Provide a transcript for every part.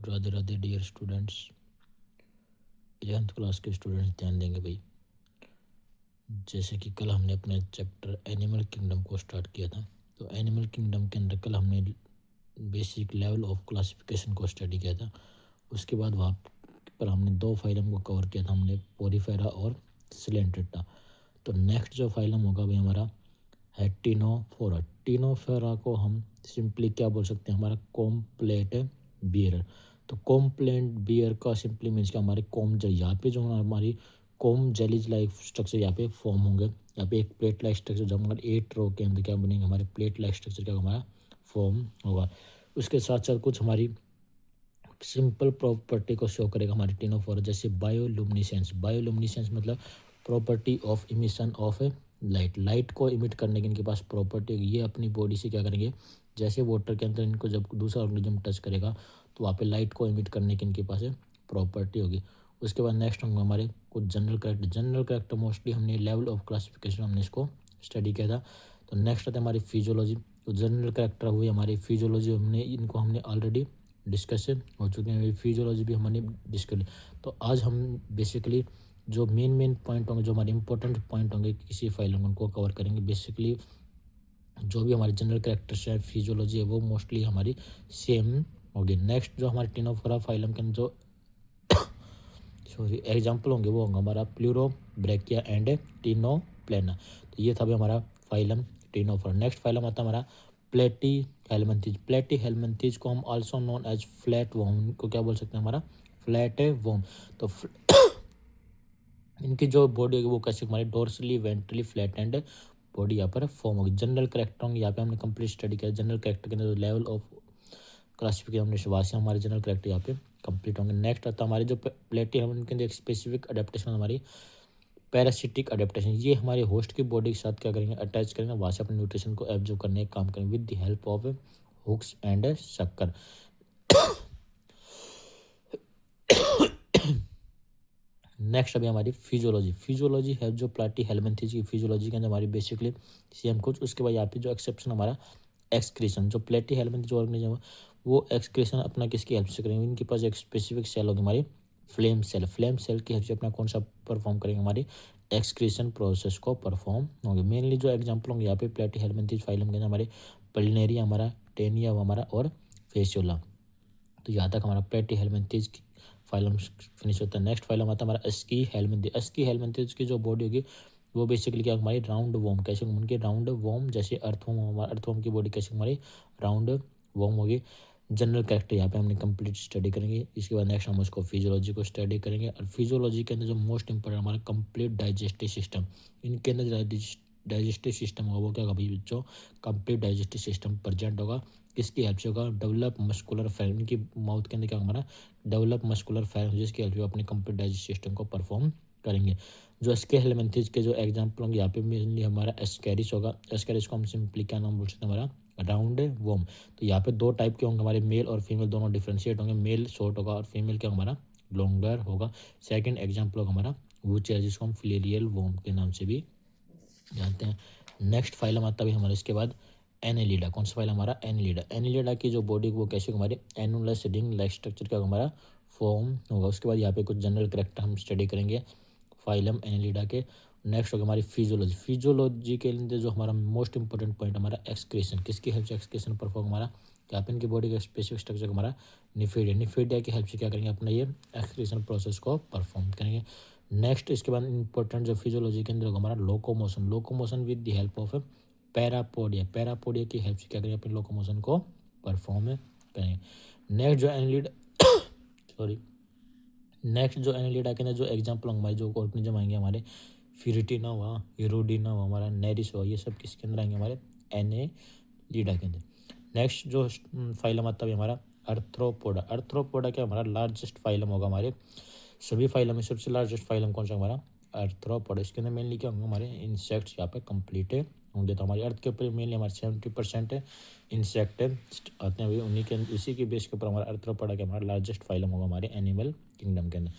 Radhe Radhe dear students, 11th class के students ध्यान देंगे भाई। जैसे कि कल हमने अपने चैप्टर एनिमल किंगडम को स्टार्ट किया था, तो एनिमल किंगडम के अंदर कल हमने बेसिक लेवल ऑफ क्लासिफिकेशन को स्टडी किया था। उसके बाद वहाँ पर हमने दो फाइलम को कवर किया था, हमने पोरीफेरा और सिलेंट्रेटा। तो नेक्स्ट जो फाइलम होगा भाई हमारा है टिनोफोरा। टिनोफोरा को हम सिंपली क्या बोल सकते हैं, हमारा कॉम्प्लेट बियर। तो कॉम्प्लेट बियर का सिंपली मीन्स कि हमारे कॉम जेल, यहाँ पे जो हमारी कॉम जेलीज लाइक स्ट्रक्चर यहाँ पे फॉर्म होंगे। यहाँ पे एक प्लेट लाइक स्ट्रक्चर, जब हमारे 8 रो के अंदर क्या बनेंगे, हमारे प्लेट लाइक स्ट्रक्चर क्या हमारा फॉर्म होगा। उसके साथ साथ कुछ हमारी सिंपल प्रॉपर्टी को शो करेगा हमारी टिनोफोरा, जैसे बायोलुमिनेसेंस। बायोलुमिनेसेंस मतलब property of emission of A light. Light को इमिट करने की इनके पास प्रॉपर्टी होगी। ये अपनी बॉडी से क्या करेंगे, जैसे वाटर के अंदर इनको जब दूसरा ऑर्गेनिज्म टच करेगा तो वहाँ पे लाइट को इमिट करने की इनके पास प्रॉपर्टी होगी। उसके बाद नेक्स्ट होंगे हमारे कुछ general character. General character mostly हमने लेवल ऑफ क्लासिफिकेशन हमने इसको स्टडी किया था। तो नेक्स्ट आता है हमारी फिजियोलॉजी। तो जनरल करेक्टर हुई हमारी फिजियोलॉजी, हमने ऑलरेडी डिस्कस हो चुके हैं। फिजियोलॉजी भी हमने डिस्कस। तो आज हम बेसिकली जो मेन पॉइंट होंगे, जो हमारे इंपॉर्टेंट पॉइंट होंगे किसी फाइल में, उनको कवर करेंगे। बेसिकली जो भी हमारे जनरल कैरेक्टर्स है, फिजियोलॉजी है, वो मोस्टली हमारी सेम होगी। नेक्स्ट जो हमारे टिनोफोरा फाइलम के जो एग्जाम्पल होंगे वो होंगे हमारा प्लूरो ब्रेकिया एंड टिनोप्लेना। तो ये था भी हमारा फाइलम टिनोफोरा। नेक्स्ट फाइलम आता है हमारा प्लेटी हेलमिंथीज। प्लेटी हेलमिंथीज को हम also known as flat worm को क्या बोल सकते हैं, हमारा फ्लैट वॉर्म। तो इनकी जो बॉडी होगी वो कैसे हमारी dorsally ventrally flat and body यहाँ पर फॉर्म होगी। जनरल करेक्टर होंगे, यहाँ पे हमने कंप्लीट स्टडी किया। जनरल करेक्टर के अंदर लेवल ऑफ क्लासिफिकेशन हमने शुरुआत से हमारे जनरल करेक्टर यहाँ पे कंप्लीट होंगे। नेक्स्ट आता है हमारे जो प्लेटी है उनके अंदर एक स्पेसिफिक अडेप्टेशन हमारी पैरासिटिक अडेप्टेशन। ये हमारे होस्ट की बॉडी के साथ क्या करेंगे, अटैच करेंगे, वहाँ से अपने न्यूट्रिशन को एब्जॉर्ब करने का काम करेंगे with the help of hooks and suckers. Next अभी हमारी फिजियोलॉजी। फिजियोलॉजी है जो प्लाटी हेलमिंथीज की फिजियोलॉजी के अंदर हमारी बेसिकली सेम कुछ। उसके बाद यहाँ पे जो एक्सेप्शन हमारा एक्सक्रीशन। जो प्लेटी हेलमिंथीज ऑर्गेनिज्म है वो एक्सक्रीशन अपना किसकी हेल्प से करेंगे, इनके पास एक स्पेसिफिक सेल होगी हमारी फ्लेम सेल। फ्लेम सेल की हेल्प से अपना कौन सा परफॉर्म करेंगे, हमारी एक्सक्रीशन प्रोसेस को परफॉर्म होंगे। मेनली जो एग्जाम्पल होंगे यहाँ पे प्लेटी हेलमिंथीज फाइलम के अंदर हमारे पलिनेरिया, हमारा टेनिया हमारा और फेसियोला। तो यहाँ तक हमारा प्लेटी हेलमिंथीज फाइलम फिनिश होता है। नेक्स्ट फाइलम आता है हमारा अस्की हेलमिंथीज। अस्की हेलमिंथीज की जो बॉडी होगी वो बेसिकली क्या हमारी राउंड वॉर्म, कैसे उनके राउंड वॉर्म, जैसे अर्थवॉर्म, हमारा अर्थवॉर्म की बॉडी कैसे हमारी राउंड वॉर्म होगी। जनरल कैरेक्टर यहाँ पे हमने कंप्लीट स्टडी करेंगे। इसके बाद नेक्स्ट हम उसको फिजियोलॉजी को स्टडी करेंगे। और फिजियोलॉजी के अंदर जो मोस्ट इंपॉर्टेंट हमारा कंप्लीट डाइजेस्टिव सिस्टम, इनके अंदर डाइजेस्टिव सिस्टम होगा वो क्या होगा भाई बच्चों, कंप्लीट डाइजेस्टिव सिस्टम प्रेजेंट होगा। किसकी हेल्प से होगा, डेवलप मस्कुलर फाइबर। इनकी माउथ के अंदर क्या हमारा डेवलप मस्कुलर फाइबर, जिसकी हेल्प से अपने कंप्लीट डाइजेस्टिव सिस्टम को परफॉर्म करेंगे। जो एस्के हेलमिंथीज के जो एग्जाम्पल होंगे यहाँ पे मेनली हमारा एस्कैरिस होगा। एस्कैरिस को हम सिंपली क्या नाम बोल सकते हैं, हमारा राउंड वॉर्म। तो यहाँ पे दो टाइप के होंगे हमारे, मेल और फीमेल दोनों डिफ्रेंशिएट होंगे। मेल शॉर्ट होगा और फीमेल क्या हमारा लॉन्गर होगा। सेकंड एग्जाम्पल होगा हमारा वूचर, जिसको हम फ्लेरियल वॉर्म के नाम से भी जानते हैं। नेक्स्ट फाइलम आता है हमारे इसके बाद एनेलिडा। कौन सा फाइल हमारा एनेलिडा। एनेलिडा की जो बॉडी वो कैसे हमारे एनुलस रिंग लाइक स्ट्रक्चर का हमारा फॉर्म होगा। उसके बाद यहाँ पे कुछ जनरल करेक्टर हम स्टडी करेंगे फाइलम एनेलिडा के। नेक्स्ट होगा हमारी फिजियोलॉजी। फिजियोलॉजी के लिए जो हमारा मोस्ट इंपॉर्टेंट पॉइंट हमारा एक्सक्रीशन, किसकी हेल्प से एक्सक्रीशन परफॉर्म हमारा, यहाँ पे इनकी बॉडी का स्पेसिफिक स्ट्रक्चर हमारा निफेडिया। निफेडिया की हेल्प से क्या करेंगे, अपना ये एक्सक्रीशन प्रोसेस को परफॉर्म करेंगे। नेक्स्ट इसके बाद इंपॉर्टेंट जो फिजियोलॉजी के अंदर होगा हमारा locomotion. Locomotion with the help of parapodia. Parapodia की हेल्प से क्या करेंगे, अपने लोकोमोशन को परफॉर्म करेंगे। नेक्स्ट जो एनालिड सॉरी नेक्स्ट जो एनालिडा के अंदर जो एग्जाम्पल हमारे जो ऑर्गेनिज्म आएंगे हमारे फिरिटिना हुआ, हिरोडिना हुआ, हमारा नेरिस हुआ, ये सब किसके अंदर आएंगे, हमारे एनालिडा के अंदर। नेक्स्ट जो फाइलम आता है हमारा अर्थ्रोपोडा। अर्थ्रोपोडा क्या हमारा लार्जेस्ट फाइलम होगा, हमारे सभी फाइलम में सबसे लार्जेस्ट फाइलम कौन सा हमारा अर्थ्रोपोडा। इसके अंदर मेनली क्या होंगे, हमारे इंसेक्ट्स यहाँ पे कंप्लीट होंगे। तो हमारी अर्थ के ऊपर मेनली हमारे 70% इंसेक्ट आते हैं, उन्हीं के उसी के बेस के ऊपर हमारा अर्थ्रोपोडा के हमारा लार्जेस्ट फाइलम होगा हमारे एनिमल किंगडम के अंदर।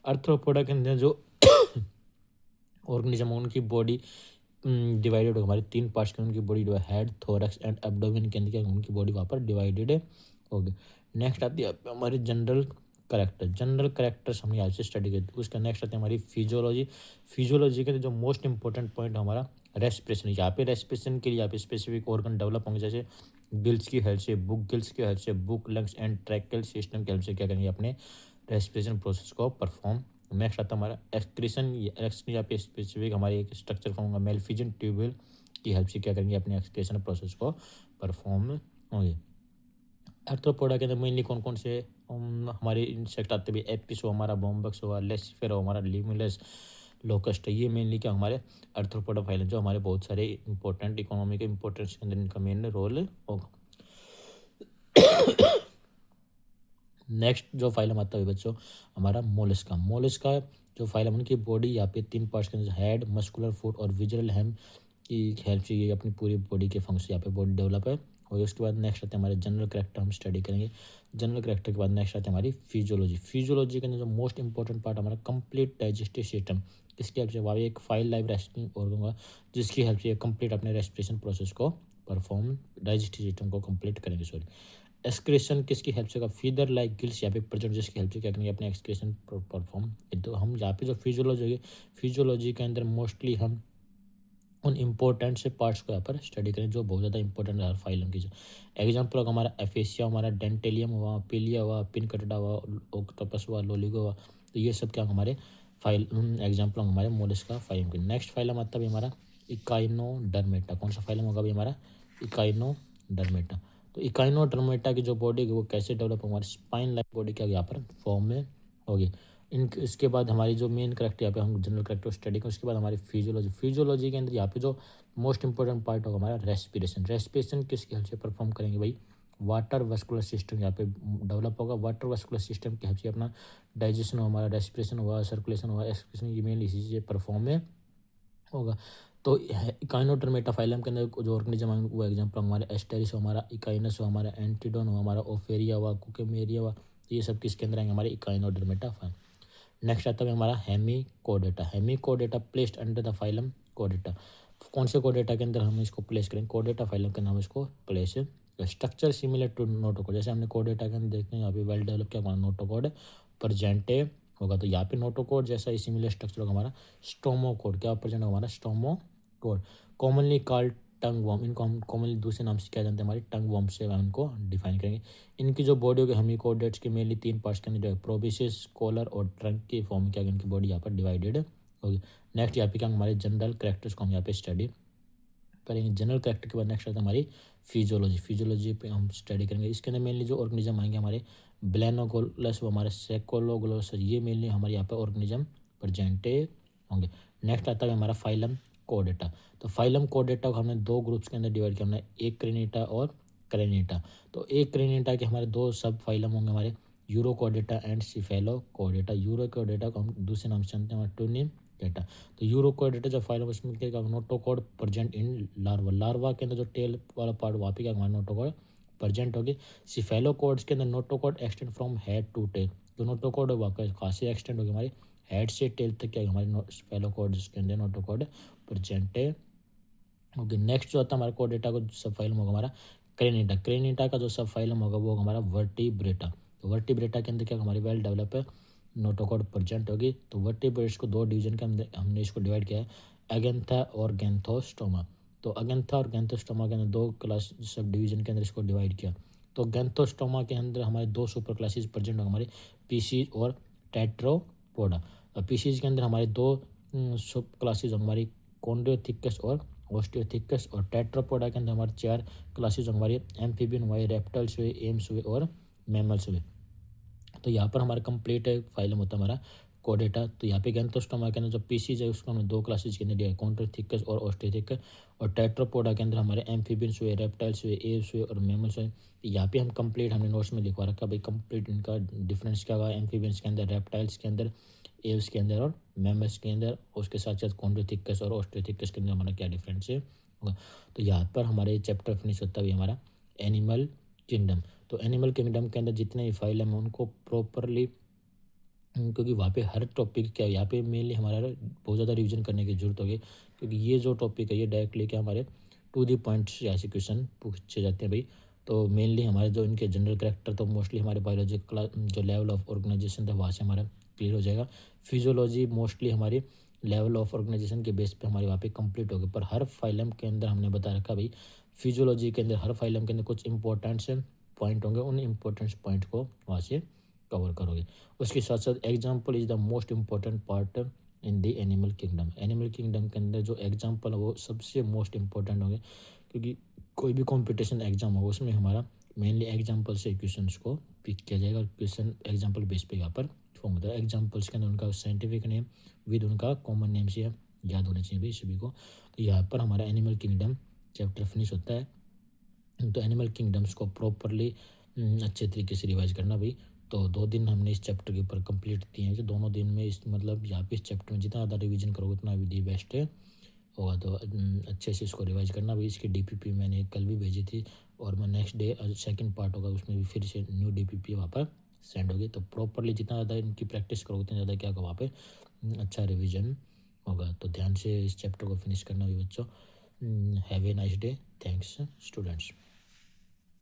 अर्थ्रोपोडा के अंदर जो ऑर्गेनिज्म उनकी बॉडी डिवाइडेड होगा हमारे 3 पार्ट्स के। उनकी body head, thorax and abdomen के अंदर क्या उनकी बॉडी वहाँ पर डिवाइडेड ओके। नेक्स्ट आती है हमारी जनरल करेक्टर। जनरल करेक्टर्स हमने यहाँ से स्टडी की। उसका नेक्स्ट आती है हमारी फिजियोलॉजी। फिजियोलॉजी के जो मोस्ट इंपॉर्टेंट पॉइंट हमारा रेस्पिरेशन। यहाँ पे रेस्पिरेशन के लिए यहाँ पे स्पेसिफिक ऑर्गन डेवलप होंगे, जैसे गिल्स की हेल्प से, बुक गिल्स की हेल्प से, बुक लंग्स एंड ट्रैकेल सिस्टम की हेल्प से क्या करेंगे अपने रेस्पिरेशन प्रोसेस को परफॉर्म। नेक्स्ट आता है हमारा एक्सक्रीशन। एक्सक्रीशन यहाँ पे स्पेसिफिक हमारी एक स्ट्रक्चर फॉर्म होगा, मेलफिजन ट्यूब्यूल की हेल्प से क्या करेंगे अपने एक्सक्रीशन प्रोसेस को परफॉर्म होंगे। आर्थ्रोपोडा के अंदर मेनली कौन कौन से हमारे इंसेक्ट आते हैं? एपिस हो हमारा, बॉम्बक्स हुआ, लेसिफेरा हो हमारा, लिमुलस, लोकस्ट है। ये मेनली क्या हमारे आर्थ्रोपोडा फाइलम, जो हमारे बहुत सारे इंपॉर्टेंट इकोनॉमी के इंपॉर्टेंस के अंदर इनका मेन रोल होगा। नेक्स्ट जो फाइलम आता है बच्चों हमारा मोलस्का। मोलस्का जो फाइलम, उनकी बॉडी यहाँ पे 3 पार्ट्स के अंदर, हेड, मस्कुलर फुट और विजुअल हैम की हेल्प से ये अपनी पूरी बॉडी के फंक्शन यहाँ पे बॉडी डेवलप है। और उसके बाद नेक्स्ट आते हैं हमारे जनरल करेक्टर, हम स्टडी करेंगे। जनरल करेक्टर के बाद नेक्स्ट आते हैं हमारी फिजियोलॉजी। फिजियोलॉजी के अंदर जो मोस्ट इंपॉर्टेंट पार्ट हमारा कंप्लीट डाइजेस्टिव सिस्टम, इसकी हेल्प से वहाँ एक फाइल लाइव रेस्पिरेशन ऑर्गन होगा, जिसकी हेल्प से कंप्लीट अपने रेस्पिरेशन प्रोसेस को परफॉर्म, डाइजेस्टिव सिस्टम को कंप्लीट करेंगे। सॉरी, एक्सक्रेशन किसकी हेल्प से? फीदर लाइक गिल्स यहाँ पे प्रेजेंट, जिसकी हेल्प से क्या करेंगे अपने एक्सक्रेशन परफॉर्म। तो हम यहाँ पे जो फिजियोलॉजी है, फिजियोलॉजी के अंदर मोस्टली हम उन इम्पोर्टेंट से पार्ट्स को यहाँ पर स्टडी करें जो बहुत ज़्यादा इंपॉर्टेंट है हर फाइलम की। जो एग्जाम्पल होगा हमारा एफेसिया, हमारा डेंटेलियम हुआ, पिलिया हुआ, पिनकटडा हुआ, ऑक्टोपस हुआ, लोलिगो हुआ। तो ये सब क्या हमारे फाइल एग्जाम्पल होंगे हमारे मोलस्का फाइलम के। नेक्स्ट फाइलम आता है हमारा इकाइनोडर्मेटा। कौन सा फाइलम होगा भाई हमारा? इकाइनोडर्मेटा। तो इकाइनोडर्मेटा की जो बॉडी है वो कैसे डेवलप होगा? हमारी स्पाइन लाइक बॉडी क्या यहाँ पर फॉर्म में होगी। इसके बाद हमारी जो मेन करेक्टर यहाँ पे हम जनरल करेक्टर स्टडी करें, उसके बाद हमारी फिजियोलॉजी। फिजियोलॉजी के अंदर यहाँ पे जो मोस्ट इंपॉर्टेंट पार्ट होगा हमारा रेस्पिरेशन। रेस्पिरेशन किसकी हेल्प से परफॉर्म करेंगे भाई? वाटर वेस्कुलर सिस्टम यहाँ पे डेवलप होगा। वाटर वेस्कुलर सिस्टम की हेल्प से अपना डाइजेशन हो, हमारा रेस्पिरेशन हुआ, सर्कुलेशन हुआ, एक्सक्रीशन, ये मेनली इसी से परफॉर्म में होगा। तो इकाइनोडर्मेटा फाइलम के अंदर जो ऑर्गेनिज्म है वो एग्जाम्पल हमारे एस्टेरिस हो हमारा, इकाइनस हो हमारा, एंटीडोन हो हमारा, ओफेरिया हुआ, कुकेमेरिया हुआ। तो ये सब किसके अंदर आएंगे? हमारे इकाइनोडर्मेटा फाइलम। नेक्स्ट आता है हमारा hemichordata. Hemichordata placed under the phylum कोडेटा। कौन से कोडेटा के अंदर हम इसको प्लेस करें? कोडेटा फाइलम के नाम इसको place. Structure similar to notochord, जैसे हमने कोडेटा के अंदर देखते हैं यहाँ पे वेल डेवलप क्या हमारा नोटोकोड प्रजेंटे होगा। तो यहाँ पे नोटोकोड जैसा ही सिमिलर स्ट्रक्चर होगा हमारा स्टोमोकोड। क्या प्रेजेंट होगा हमारा? स्टोमोकोड। कॉमनली कॉल्ड टंग वॉर्म, इनको हम कॉमनली दूसरे नाम से क्या जानते हैं? हमारी टंग वॉर्म से हम इनको डिफाइन करेंगे। इनकी जो बॉडी होगी हेमिकोडेट्स के मेनली 3 पार्ट्स के अंदर, प्रोबिसिस, कॉलर और ट्रंक के फॉर्म में क्या इनकी बॉडी यहाँ पर डिवाइडेड होगी। नेक्स्ट यहाँ पे क्या हमारे जनरल करेक्टर्स को हम यहाँ पे स्टडी करेंगे। जनरल करेक्टर के बाद नेक्स्ट आता है हमारी फिजियोलॉजी। फिजियोलॉजी पे हम स्टडी करेंगे। इसके अंदर मेनली जो ऑर्गेनिज्म आएंगे हमारे ब्लेनोगोलस वो हमारे सेकोलोगोलस, ये मेनली हमारे यहाँ पे ऑर्गेनिज्म प्रेजेंट होंगे। नेक्स्ट आता है हमारा फाइलम कोडेटा। तो फाइलम कोडेटा को हमने 2 ग्रुप्स के अंदर डिवाइड किया हमने, एक क्रेनिटा और क्रेनिटा। तो एक क्रेनिटा के हमारे 2 सब फाइलम होंगे हमारे, यूरोकोडेटा एंड सिफेलोकोडेटा। यूरोकोडेटा को हम दूसरे नाम से जानते हैं हमारे टूनिम डेटा। तो यूरोकोडेटा जो फाइलम उसमें क्या notochord present in larva. Larva के अंदर जो टेल वाला पार्ट वहाँ पे क्या हमारा नोटोकोड प्रेजेंट होगी। सिफेलोकोड्स के अंदर notochord extend from head to tail. जो नोटोकोड है वहाँ खासी एक्सटेंड होगी हमारी हेड से टेल तक, क्या हमारे सिफेलोकोड्स के अंदर नोटोकोड प्रेजेंट है। ओके। नेक्स्ट जो आता है हमारा कोडेटा का सब फाइलम होगा हमारा क्रेनिटा। क्रेनिटा का जो सब फाइलम होगा वो हमारा वर्टिब्रेटा। तो वर्टिब्रेटा के अंदर क्या हमारी वेल डेवलप है नोटोकोड प्रेजेंट होगी। तो वर्टिब्रेट्स को 2 डिवीजन के अंदर हमने इसको डिवाइड किया है, एगेंथा और गैंथोस्टोमा। तो अगेंथा और गैंथोस्टोमा के अंदर 2 क्लास सब डिवीजन के अंदर इसको डिवाइड किया। तो गैंथोस्टोमा के अंदर हमारे 2 सुपर क्लासेज प्रेजेंट होंगे हमारे, पीसीज और टेट्रोपोडा। पीसीज के अंदर हमारे 2 सब क्लासेज होंगे हमारी, कॉन्ड्रियोथिकस और ऑस्टियोथिकस। और टेट्रापोडा के अंदर हमारे 4 क्लासेज हमारे, एम्फीबियन हुए, रेप्टाइल्स हुए, एम्स हुए और मैमल्स हुए। तो यहाँ पर हमारा कंप्लीट फाइलम होता है हमारा कोडेटा। तो यहाँ पे गैंथोस्टोमा के अंदर जो पीसीज है उसको हमने 2 क्लासेज के अंदर दिया है, कॉन्ड्रियोथिकस और ऑस्टियोथिकस। और टेट्रापोडा के अंदर हमारे एम्फीबियंस हुए, रेप्टाइल्स हुए, एव्स हुए और मैमल्स हुए। यहाँ पे हम कंप्लीट हमने नोट्स में लिखवा रखा भाई कंप्लीट इनका डिफरेंस क्या हुआ, एम्फीबियंस के अंदर, रेप्टाइल्स के अंदर, एव्स के अंदर और मैमल्स के अंदर। उसके साथ साथ कॉन्ड्रियोथिकस और ऑस्टियोथिकस के अंदर हमारा क्या डिफरेंस है होगा। तो यहाँ पर हमारे चैप्टर फिनिश होता है हमारा एनिमल किंगडम। तो एनिमल किंगडम के अंदर जितने भी फाइलम हैं उनको प्रॉपरली, क्योंकि वहाँ पे हर टॉपिक क्या है यहाँ पे मेनली हमारा बहुत ज़्यादा रिवीजन करने की जरूरत होगी, क्योंकि ये जो टॉपिक है ये डायरेक्टली क्या हमारे टू दी पॉइंट से ऐसे क्वेश्चन पूछे जाते हैं भाई। तो मेनली हमारे जो इनके जनरल कैरेक्टर तो मोस्टली हमारे बायोलॉजिकल जो लेवल ऑफ ऑर्गेनाइजेशन था वहाँ से हमारा क्लियर हो जाएगा। फिजियोलॉजी मोस्टली हमारी लेवल ऑफ ऑर्गेनाइजेशन के बेस पे हमारे वहाँ पे कंप्लीट होगी, पर हर फाइलम के अंदर हमने बता रखा भाई फिजियोलॉजी के अंदर हर फाइलम के अंदर कुछ इंपॉर्टेंट पॉइंट होंगे, उन इंपॉर्टेंट पॉइंट को वहाँ से कवर करोगे। उसके साथ साथ example is the most important part in the animal kingdom. Animal kingdom के अंदर जो एग्जाम्पल है वो सबसे मोस्ट इंपॉर्टेंट होंगे, क्योंकि कोई भी कंपटीशन एग्जाम होगा उसमें हमारा मेनली एग्जाम्पल से क्वेश्चंस को पिक किया जाएगा, क्वेश्चन एग्जाम्पल बेस पे यहाँ पर फॉर्म होता है। एग्जाम्पल्स के अंदर उनका साइंटिफिक नेम विद उनका कॉमन नेम से याद होना चाहिए भाई सभी को। तो यहाँ पर हमारा एनिमल किंगडम चैप्टर फिनिश होता है। तो एनिमल किंगडम्स को प्रॉपरली अच्छे तरीके से रिवाइज करना भाई। तो 2 दिन हमने इस चैप्टर के ऊपर कंप्लीट दिए हैं, जो दोनों दिन में इस मतलब यहाँ पे इस चैप्टर में जितना ज़्यादा रिवीजन करोगे उतना दी बेस्ट है होगा। तो अच्छे से इसको रिवाइज करना भाई। इसकी डीपीपी मैंने कल भी भेजी थी, और मैं नेक्स्ट डे सेकंड पार्ट होगा उसमें भी फिर से न्यू डीपीपी वहाँ पर सेंड होगी। तो प्रॉपरली जितना ज़्यादा इनकी प्रैक्टिस करोगे उतना ज़्यादा क्या होगा वहाँ पे अच्छा रिवीजन होगा। तो ध्यान से इस चैप्टर को फिनिश करना भी बच्चों। Have a nice day. Thanks students.